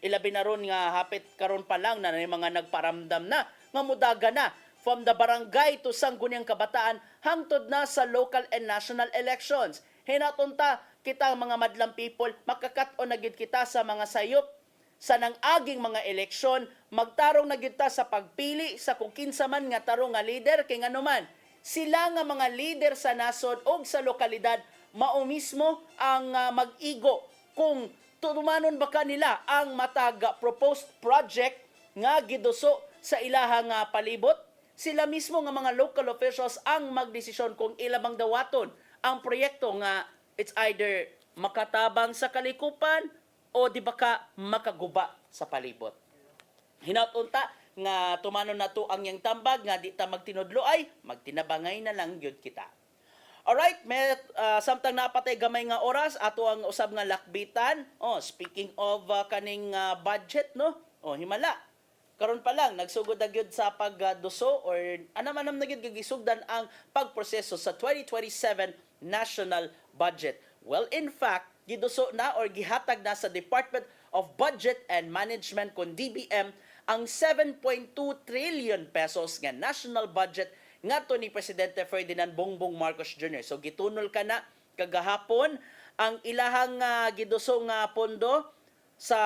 S3: Ilabi na ron nga hapit karon pa lang na mga nagparamdam na nga mudaga na from the barangay to sangguniang kabataan hangtod na sa local and national elections. Hinatunta kita mga madlang people, makakat-on na gid kita sa mga sayop sa nang-aging mga eleksyon, magtarong na kita sa pagpili sa kung kinsa man nga tarong nga leader kay nganuman sila nga mga leader sa nasod o sa lokalidad mao mismo ang mag-igo kung tumanon ba kanila ang matag proposed project nga giduso sa ilahang palibot. Sila mismo nga mga local officials ang magdesisyon kung ilabang dawaton ang proyekto nga it's either makatabang sa kalikupan o di ba ka makaguba sa palibot. Hinatunta nga tumanon na to ang yang tambag nga di ta magtinudlo ay magtinabangay na lang gyud kita. Alright, may samtang napatay gamay nga oras ato ang usab nga lakbitan. Oh, speaking of kaning budget no. Oh, himala. Karon pa lang nagsugod na gyud sa pagduso or anamanam na gyud gigisugdan ang pagproseso sa 2027 national budget. Well, in fact, giduso na or gihatag na sa Department of Budget and Management kun DBM ang 7.2 trillion pesos nga national budget ngadto ni Presidente Ferdinand Bongbong Marcos Jr. So gitunol ka na kagahapon ang ilahang giduso nga pondo sa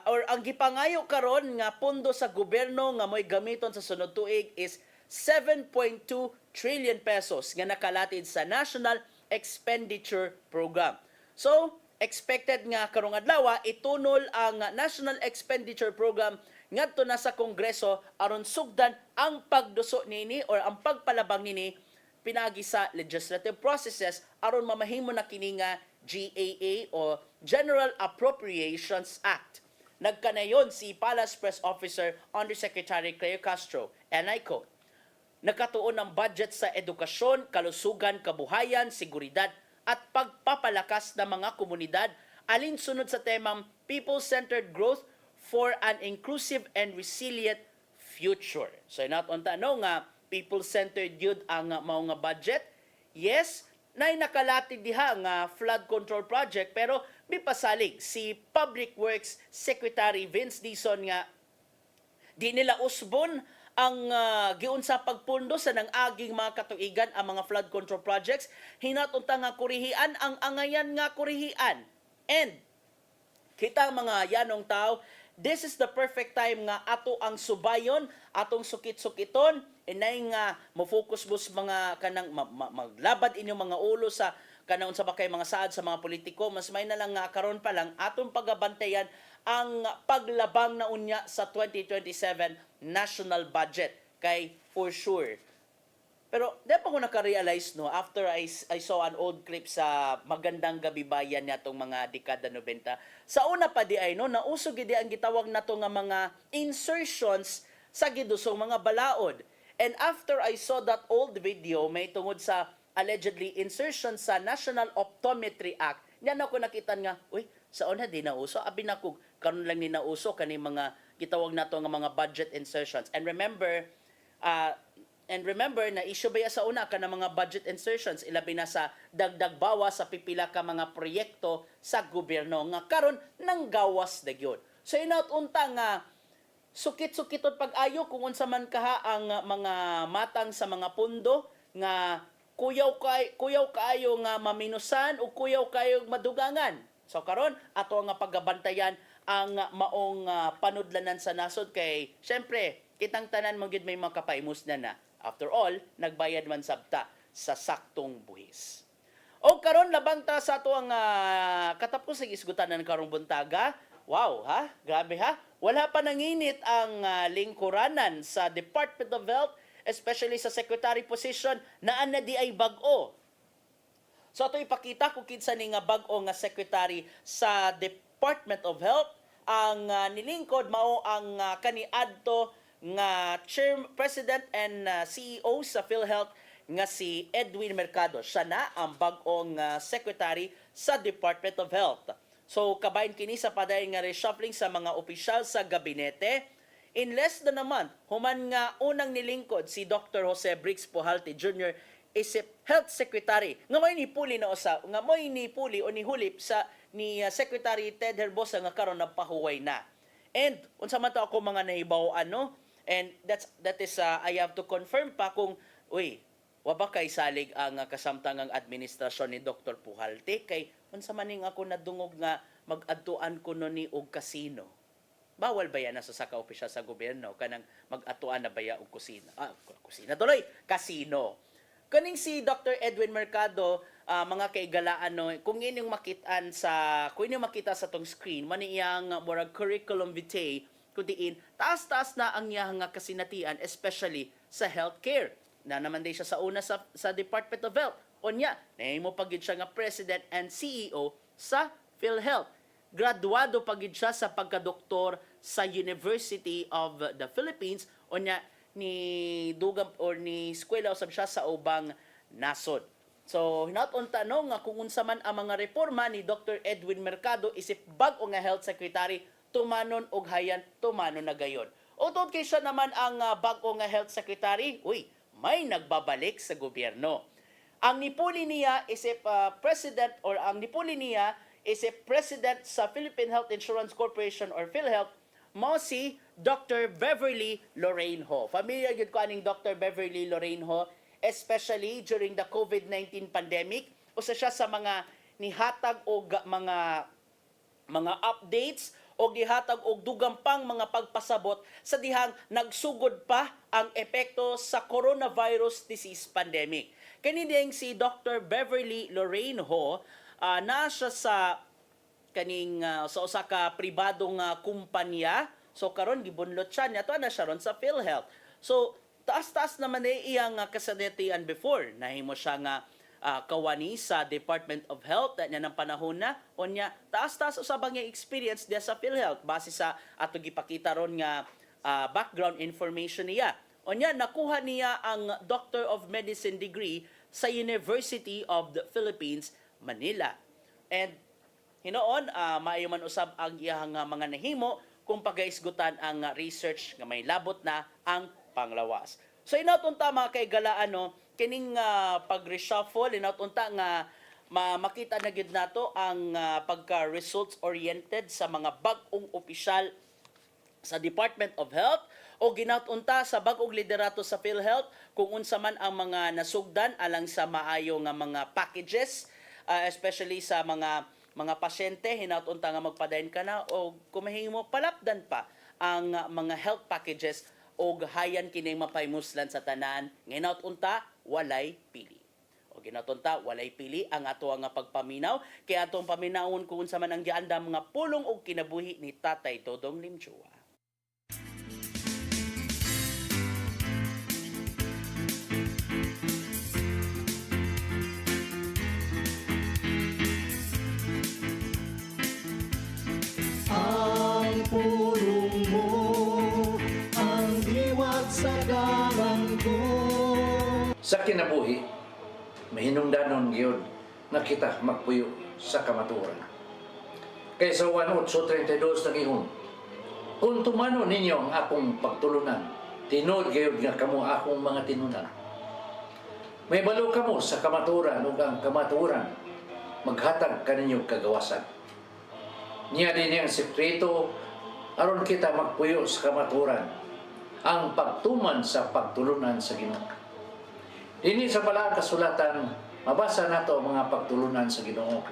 S3: or ang gipangayo karon nga pondo sa gobyerno nga moy gamiton sa sunod tuig is 7.2 trillion pesos nga nakalatid sa National Expenditure Program. So expected nga karong adlaw itunol ang National Expenditure Program ngadto na sa Kongreso aron sugdan ang pagduso nini or ang pagpalabang nini pinagi sa legislative processes aron mamahimo na kini nga GAA o General Appropriations Act. Nagkanayon si Palace Press Officer Undersecretary Cleo Castro, and I quote, "Nakatuon ang budget sa edukasyon, kalusugan, kabuhayan, seguridad at pagpapalakas ng mga komunidad alinsunod sa temang People-Centered Growth for an Inclusive and Resilient Future." So inaton no nga people-centered yun ang mao nga budget. Yes, nay nakalatid diha nga flood control project pero mipasalig si Public Works Secretary Vince Dizon nga di nila usbon ang giunsa pagpundo sa nang-aging mga katuigan ang mga flood control projects. Hinatunta nga kurihian ang angayan nga kurihian. And kita mga yanong tao, this is the perfect time nga ato ang subayon, atong sukit-sukiton, inay nga mo-focus mo sa mga kanang maglabad inyong mga ulo sa kanang sa bakay mga saad sa mga politiko. Mas may na lang nga karon pa lang atong pagabantayan ang paglabang na unya sa 2027 national budget kay for sure. Pero di pa ko naka-realize no after I saw an old clip sa Magandang Gabi Bayan natong mga dekada 90. Sa una pa di ay no nausog gid ang gitawag nato nga mga insertions sa gidusong mga balaod. And after I saw that old video may tungod sa allegedly insertion sa National Optometry Act, niyan ako nakita nga, uy, saon na di nauso? Abi na ko, karon lang ni nauso kani mga gitawag nato nga mga budget insertions. And remember na issue ba sa una ka ng mga budget insertions, ilabi na sa dagdag bawas sa pipila ka mga proyekto sa gobyerno nga karon nang gawas na gyud. So inaut-unta nga sukit-sukiton pag-ayo kung unsa man kaha ang mga matang sa mga pundo nga kuyaw kaayo nga maminusan o kuyaw kayo madugangan. So karon ato nga pagabantayan ang maong panudlanan sa nasod kay syempre kitang tanan mo gid may makapaimus na. After all, nagbayad man sabta sa saktong buhis. O karon labang ta sa ato ang katapos ng isgutanan karong buntaga. Wow, ha? Grabe ha? Wala pa nanginit ang lingkuranan sa Department of Health, especially sa secretary position na ana di ay bag-o. So ato ipakita kung kinsa ni nga bag-o nga secretary sa Department of Health. Ang nilingkod mao ang kaniadto nga President and CEO sa PhilHealth nga si Edwin Mercado. Siya na ang bag-ong secretary sa Department of Health. So kabahin kini sa padayon nga reshuffling sa mga opisyal sa gabinete. In less than a month, human nga unang nilingkod si Dr. Jose Briggs Pujalte Jr. isip Health Secretary. Nga may nipuli na usa, nga may nipuli o nihulip sa ni Secretary Ted Herbosa nga karon nagpahuway na. And unsa man to ako mga nahibaw and that is I have to confirm pa kung wa ba kay salig ang kasamtangang administrasyon ni Dr. Pujalte kay unsa maning ako nadungog nga mag-adtuan kuno ni og kasino. Bawal ba yan sa saka opisyal sa gobyerno kanang mag-atuan na baya og kusina? Kusina tuloy, kasino. Kaning si Dr. Edwin Mercado, mga kaigalaan no, kung inyong makita sa tong screen, maniyang murag curriculum vitae kudiin taas-taas na ang iyang kasinatian, especially sa healthcare. Na naman din siya sa una sa Department of Health. Onya, nahimo pagid siya nga President and CEO sa PhilHealth. Graduado pagid siya sa pagkadoktor sa University of the Philippines. Onya, ni dugam or ni eskwela usab siya sa ubang nasod. So, hinaton tanong nga kung unsa man ang mga reforma ni Dr. Edwin Mercado isip bag-o nga health secretary tumanon og hayan, tumanon na gayon. Utod kay siya naman ang bag-o nga health secretary, may nagbabalik sa gobyerno. Ang nipuli niya isip president or ang nipuli niya isip president sa Philippine Health Insurance Corporation or PhilHealth, mo si Dr. Beverly Lorraine Ho. Familiar gyud ko aning Dr. Beverly Lorraine Ho, especially during the COVID-19 pandemic. Usa siya sa mga nihatag og mga updates o gihatag og dugang pang mga pagpasabot sa dihang nagsugod pa ang epekto sa coronavirus disease pandemic. Kani ding si Dr. Beverly Lorraine Ho, na siya sa kaning sa usa ka pribadong kumpanya. So karon gibunlot siya niya na siya ron sa PhilHealth. So taas-taas naman iyang kasanatian before. Nahimo siya nga kawani sa Department of Health niya ng panahon na onya taas-taas usabang nga experience diya sa PhilHealth base sa ato gipakita ron nga background information niya. Onya nakuha niya ang Doctor of Medicine degree sa University of the Philippines, Manila. And hinoon maayo man usab ang iyang mga nahimo kung pagaisgutan ang research nga may labot na ang panglawas. So inatunta mga kaigalaan no, kining pag-reshuffle, inatunta nga makita na gyud nato ang pagka-results oriented sa mga bag-ong opisyal sa Department of Health o ginatunta sa bag-ong liderato sa PhilHealth kung unsa man ang mga nasugdan alang sa maayo nga mga packages, especially sa mga pasyente, hinatunta nga magpadayon ka na o kumahimo palapdan pa ang mga health packages o hayan kining mapaymuslan sa tanan. Nginaut unta walay pili. O ginatunta walay pili ang ato nga pagpaminaw kay atong paminawon kung unsa man ang giandam mga pulong og kinabuhi ni Tatay Dodong Limchua.
S2: Ang pulong mo ang diwat sa galang ko.
S1: Sa kinabuhi, mahinungdanon gyud nga kita magpuyo sa kamatuoran. Kay sa 1:32 nangihon, kung tumano ninyo ang akong pagtulunan, tinod gyud nga kamo akong mga tinunan. May balo kamo sa kamatuoran ug ang kamatuoran maghatag kaninyo kagawasan. Niya din ang sekreto aron kita magpuyo sa kamatuoran, ang pagtuman sa pagtulunan sa Ginoo. Dini sa balaang kasulatan, mabasa nato ang mga pagtulunan sa Ginoo.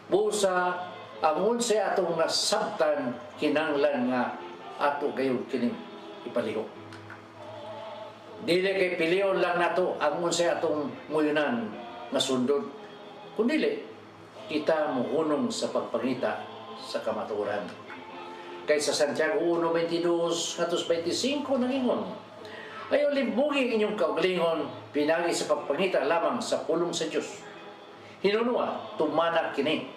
S1: Busa ang unsay atong nasabtan kinahanglan nga ato gayud kining ipalihok. Dili kay pilion lang nato ang unsay atong nguyunan nga sundod, kundi kita mohunong sa pagpangita sa kamatuoran. Kay sa Santiago 1:22 ngadto 25 nangingon, ayaw limbugin inyong kaugalingon pinagi sa pagpangita lamang sa pulong sa Dios. Hinunua tumana kini.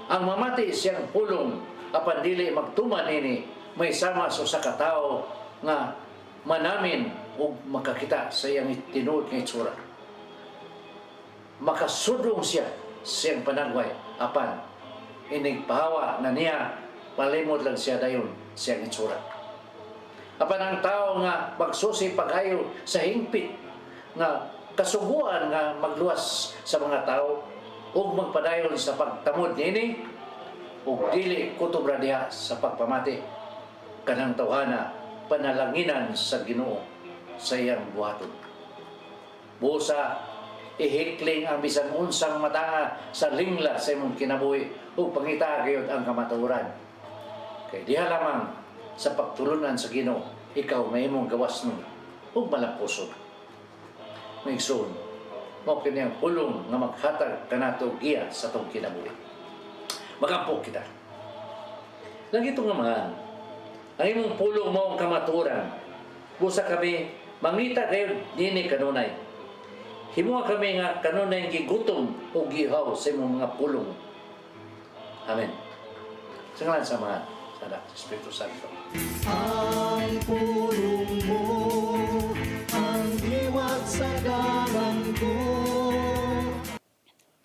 S1: Ang mamati siyang pulong apan dili magtuman ini may sama sa usa ka tawo nga manamin ug makakita sa iyang tinuod nga itsura. Makasudong siya siyang panagway apan inigpahawa na niya palimod lang siya dayon siyang itsura. Apan ang tao nga magsusi pag-ayo sa hingpit nga kasuguan nga magluwas sa mga tao ug magpadayon sa pagtamod nini ug dili kutob ra diha sa pagpamati kanang tawhana panalanginan sa Ginoo sa iyang buhaton. Busa ihikling ang bisan unsang mata sa lingla sa imong kinabuhi ug pangita gayud ang kamatuoran. Kay diha lamang sa pagtulunan sa Ginoo ikaw may imong gawas nun ug malampuson. may igsoon. Mao kini ang pulong nga maghatag kanato giya sa tong kinabuhi. Magampok kita. Lagi ito nga man, ang imong pulong mo ang kamaturan. Busa kami, mangita kayo dini kanunay. Himuha kami nga kanunay gigutom o gihaw sa imong mga pulong. Amen. Sa ngalan sa mga sa Espiritu Santo.
S2: Ang pulong mo, ang diwat sa ko.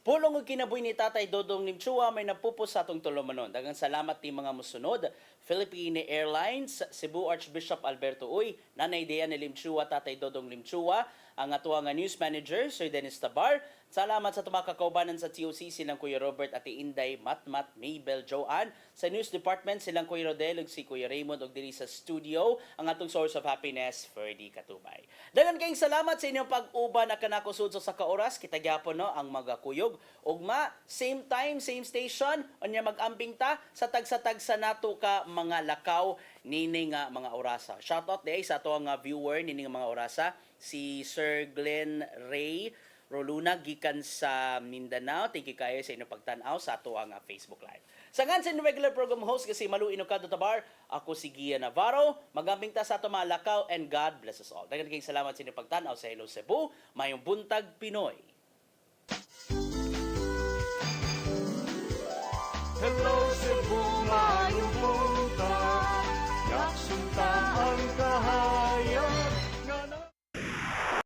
S3: Pulong ug kinabuhi ni Tatay Dodong Limchua may napupos sa atong tulumanon. Daghang salamat ti mga musunod. Philippine Airlines, Cebu Archbishop Alberto Uy, Nanay Dea ni Limchua, Tatay Dodong Limchua, ang atuwa nga news manager, Sir Dennis Tabar. Salamat sa tumakakaubanan sa TOC, silang Kuya Robert, Ate Inday, Matmat, Maybel, Joanne. Sa news department, silang Kuya Rodel, ug si Kuya Raymond, ug diri sa studio, ang atong source of happiness, Ferdy Katubay. Daghang kayong salamat sa inyong pag-uban na kanakusud sa kaoras. Kita gyapon no ang mga kuyog. Ugma, same time, same station, unya mag-ambing ta sa tagsa-tagsa nato ka mga lakaw nini nga mga orasa. Shoutout day sa ato nga viewer nini nga mga orasa, si Sir Glenn Ray Roluna gikan sa Mindanao. Thank you kayo sa inyong pagtan-aw sa ato ang Facebook Live. Sa gansin regular program host kasi Malu Inocado Tabar, ako si Gia Navarro. Magambing ta sa ato mga lakaw and God bless us all. Daghang kayong salamat sa inyong pagtan-aw sa Hello Cebu, mayong buntag Pinoy.
S2: Hello Cebu.